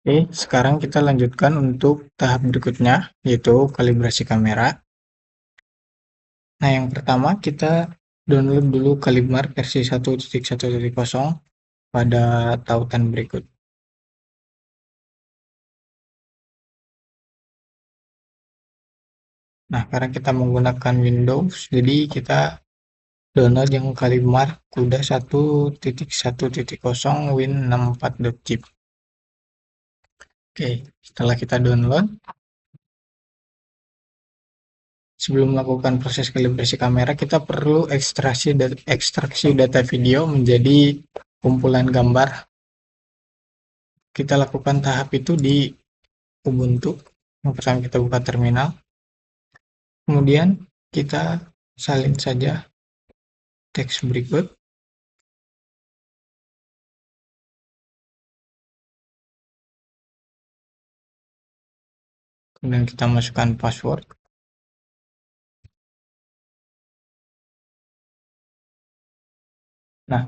Oke, sekarang kita lanjutkan untuk tahap berikutnya, yaitu kalibrasi kamera. Nah, yang pertama kita download dulu Kalimar versi 1.1.0 pada tautan berikut. Nah, karena kita menggunakan Windows, jadi kita download yang Kalimar Kuda 1.1.0 win64.zip. Oke, setelah kita download, sebelum melakukan proses kalibrasi kamera, kita perlu ekstraksi data video menjadi kumpulan gambar. Kita lakukan tahap itu di Ubuntu. Yang pertama kita buka terminal, kemudian kita salin saja teks berikut, kemudian kita masukkan password. Nah,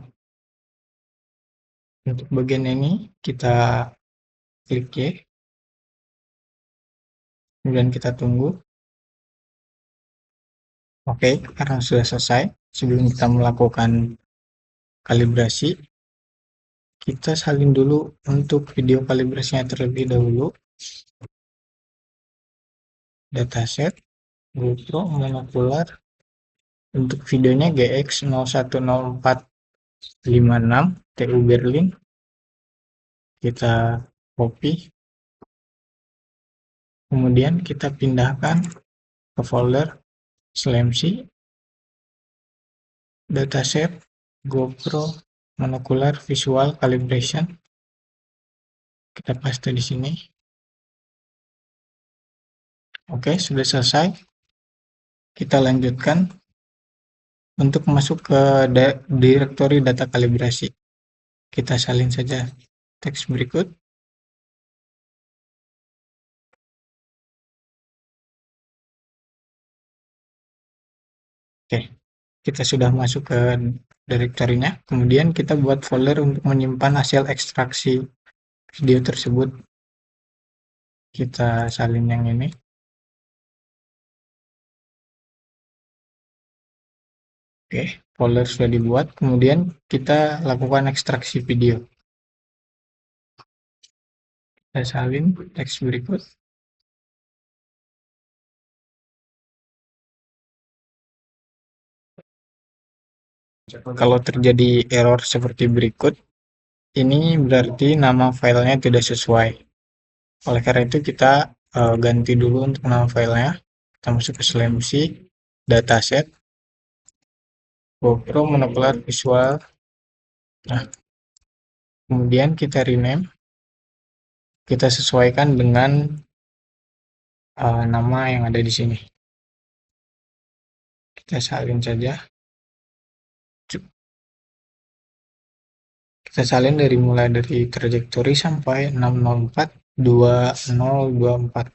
untuk bagian ini kita klik Y, kemudian kita tunggu. Oke, karena sudah selesai, sebelum kita melakukan kalibrasi, kita salin dulu untuk video kalibrasinya terlebih dahulu. Dataset GoPro monokular untuk videonya GX010456 TU Berlin. Kita copy, kemudian kita pindahkan ke folder SLAMC dataset GoPro monocular visual calibration. Kita paste di sini. Oke, sudah selesai. Kita lanjutkan untuk masuk ke direktori data kalibrasi. Kita salin saja teks berikut. Oke, kita sudah masuk ke direktorinya. Kemudian kita buat folder untuk menyimpan hasil ekstraksi video tersebut. Kita salin yang ini. Oke, folder sudah dibuat. Kemudian kita lakukan ekstraksi video. Kita salin teks berikut. Kalau terjadi error seperti berikut, ini berarti nama filenya tidak sesuai. Oleh karena itu kita ganti dulu untuk nama filenya. Kita masuk ke SLAMC, dataset, GoPro monocular visual. Nah, kemudian kita rename. Kita sesuaikan dengan nama yang ada di sini. Kita salin saja. Kita salin mulai dari trajektori sampai 6042024.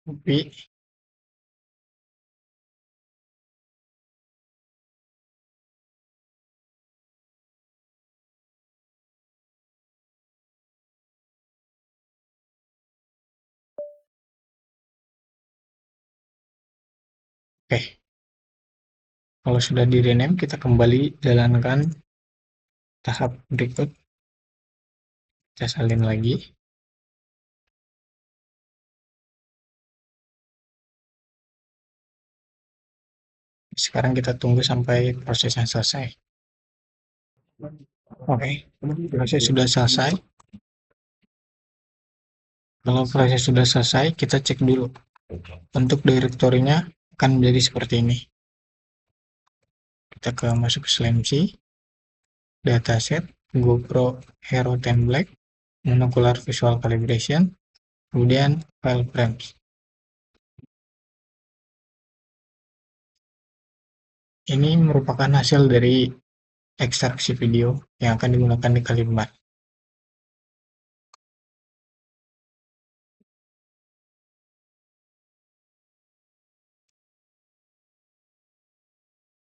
Copy. Oke. Kalau sudah di rename, kita kembali jalankan tahap berikut. Kita salin lagi. Sekarang kita tunggu sampai prosesnya selesai. Oke, proses sudah selesai. Kalau proses sudah selesai, kita cek dulu. Untuk direktorinya akan menjadi seperti ini. Kita masuk ke SLAMC, dataset, GoPro Hero 10 Black, monocular visual calibration, kemudian file frames. Ini merupakan hasil dari ekstraksi video yang akan digunakan di Kalimbar.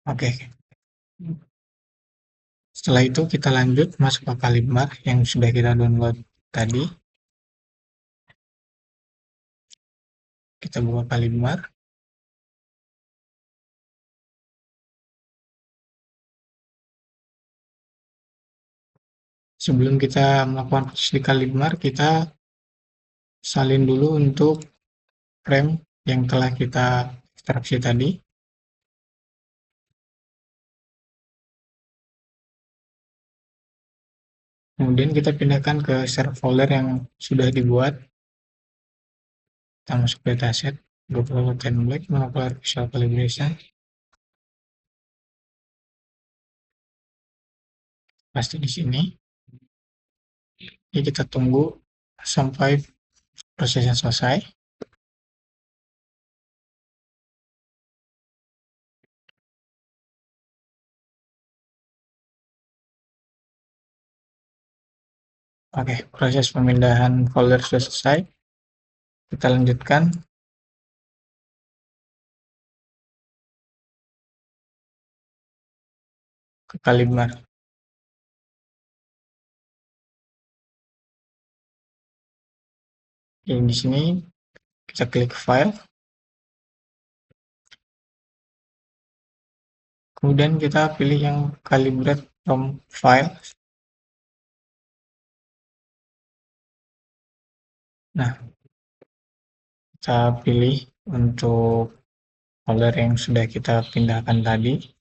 Oke, Setelah itu kita lanjut masuk ke Kalimbar yang sudah kita download tadi. Kita buka Kalimbar. Sebelum kita melakukan proses di Kalimbar, kita salin dulu untuk frame yang telah kita ekstraksi tadi. Kemudian kita pindahkan ke share folder yang sudah dibuat. Kita masuk dataset, Google template, monocular visual calibration. Pasti di sini. Ini kita tunggu sampai prosesnya selesai. Oke, proses pemindahan folder sudah selesai. Kita lanjutkan. Ke Kalimbar. Oke, di sini kita klik file. Kemudian kita pilih yang calibrate from file. Nah, kita pilih untuk folder yang sudah kita pindahkan tadi.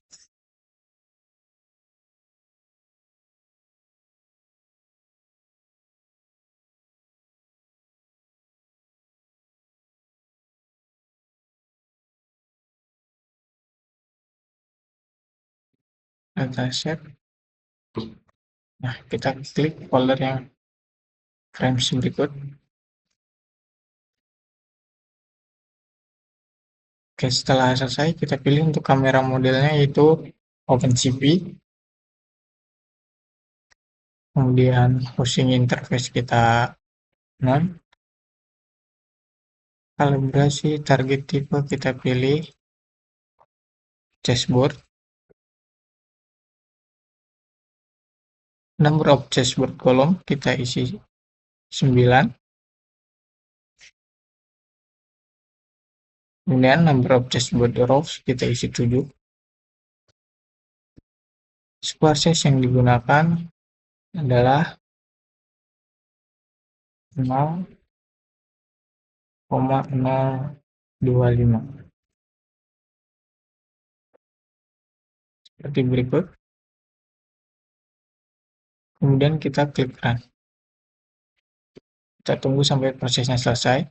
Dataset. Nah, kita klik folder yang frames berikut. Oke, setelah selesai kita pilih untuk kamera modelnya yaitu OpenCV. Kemudian housing interface kita non. Kalibrasi target tipe kita pilih chessboard. Number of chessboard column kita isi 9. Kemudian number of chessboard rows kita isi 7. Square size yang digunakan adalah 0,025 seperti berikut. Kemudian kita klik run. Kita tunggu sampai prosesnya selesai.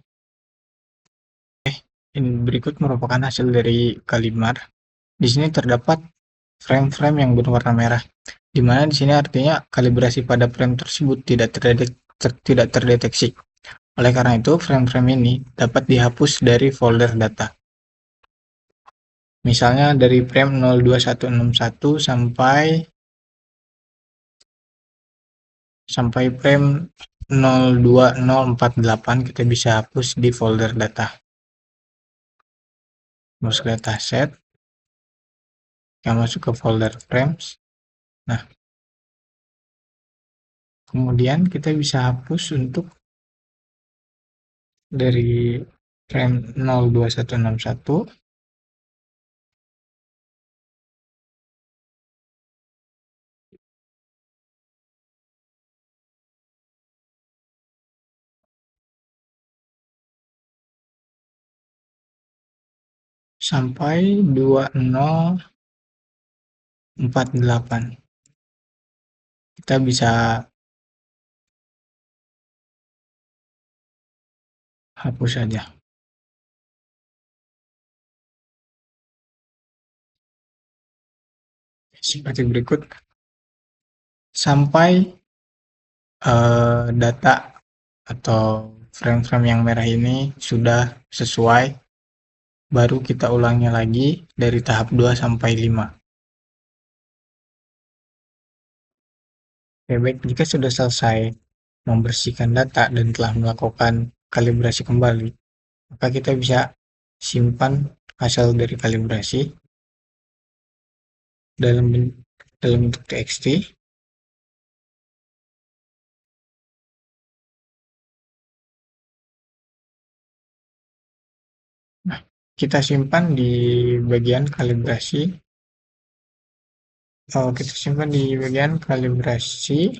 Ini berikut merupakan hasil dari Kalimbar. Di sini terdapat frame-frame yang berwarna merah, di mana di sini artinya kalibrasi pada frame tersebut tidak terdeteksi. Oleh karena itu, frame-frame ini dapat dihapus dari folder data. Misalnya dari frame 02161 sampai frame 02048 kita bisa hapus di folder data. Masuk dataset, kita masuk ke folder frames. Nah, kemudian kita bisa hapus untuk dari frame 02161 sampai 2048. Kita bisa hapus saja. Seperti berikut. Sampai data atau frame-frame yang merah ini sudah sesuai, baru kita ulangi lagi dari tahap 2 sampai 5. Oke, baik, jika sudah selesai membersihkan data dan telah melakukan kalibrasi kembali, maka kita bisa simpan hasil dari kalibrasi dalam bentuk txt. kita simpan di bagian kalibrasi. Kita simpan di bagian kalibrasi.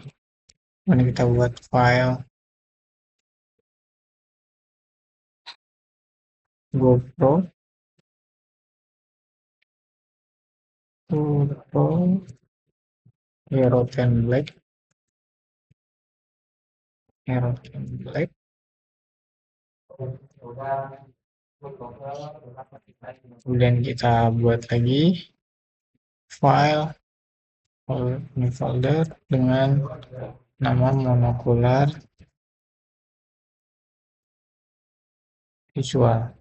Kemudian kita buat file GoPro Hero template kemudian kita buat lagi file ini folder dengan nama monokular visual.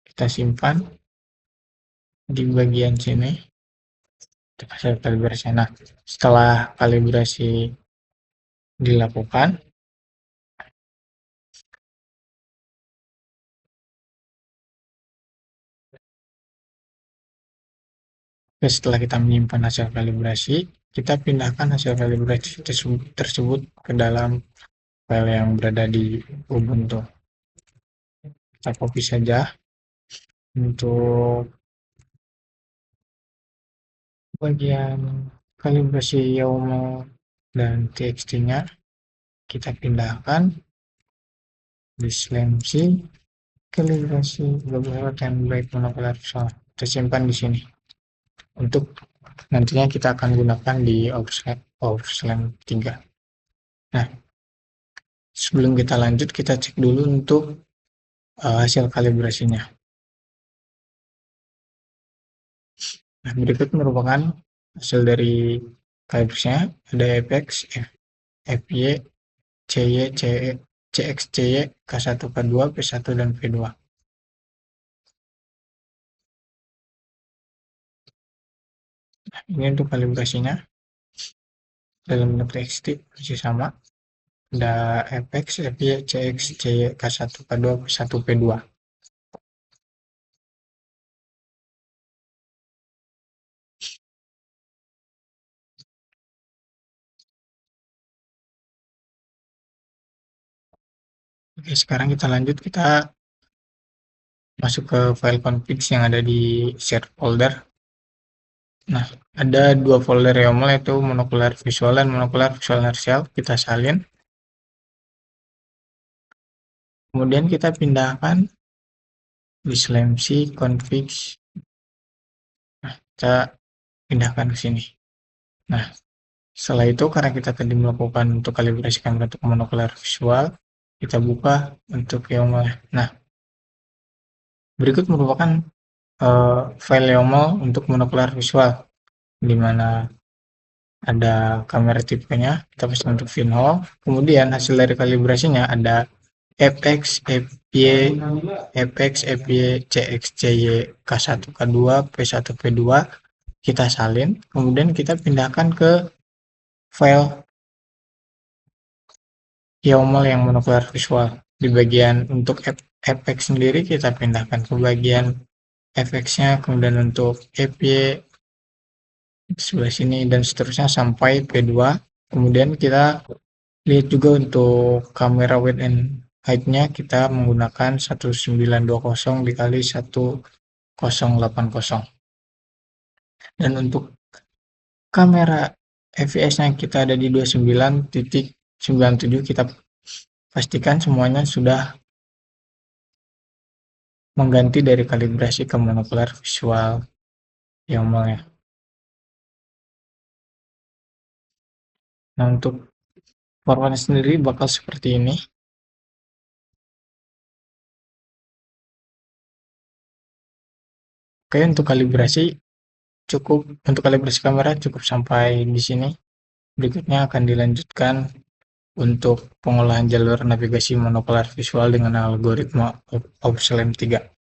Kita simpan di bagian sini hasil kalibrasi. Nah, setelah kalibrasi dilakukan, setelah kita menyimpan hasil kalibrasi, kita pindahkan hasil kalibrasi tersebut ke dalam file yang berada di Ubuntu. Kita copy saja untuk bagian kalibrasi YOML dan txt-nya. Kita pindahkan di /c kalibrasi beberapa template monokular visual. Kita simpan di sini. Untuk nantinya kita akan gunakan di Overslam 3. Nah, sebelum kita lanjut, kita cek dulu untuk hasil kalibrasinya. Nah, berikut merupakan hasil dari kalibrasinya. Ada fx, fy, cy, cx, cy, k1, k2, p1, dan p2. Nah, ini untuk kalibrasinya. Dalam bentuk txt masih sama. Ada fx, fy, cx, cy, k1, k2, p1, p2. Oke, sekarang kita lanjut, kita masuk ke file config yang ada di shared folder. Nah, ada dua folder YOML, yaitu monokular visual dan monokular visual inertial. Kita salin. Kemudian kita pindahkan di /c config. Nah, kita pindahkan ke sini. Nah, setelah itu karena kita tadi melakukan untuk kalibrasi kamera untuk monokular visual, kita buka untuk YOML. Nah, berikut merupakan file YOML untuk monokular visual, di mana ada kamera tipenya, kita pasang untuk pinhole. Kemudian hasil dari kalibrasinya ada fx, fy, cx, cy, k1, k2, p1, p2. Kita salin, kemudian kita pindahkan ke file YOML yang monokular visual. Di bagian untuk fx sendiri kita pindahkan ke bagian fx-nya, kemudian untuk fy di sebelah sini dan seterusnya sampai p2. Kemudian kita lihat juga untuk kamera width and height-nya, kita menggunakan 1920 dikali 1080. Dan untuk kamera fps-nya kita ada di 29.97. Kita pastikan semuanya sudah mengganti dari kalibrasi ke monokular visual YOML-nya. Nah, untuk formatnya sendiri bakal seperti ini. Oke, untuk kalibrasi kamera cukup sampai di sini. Berikutnya akan dilanjutkan untuk pengolahan jalur navigasi monokular visual dengan algoritma Overslam 3.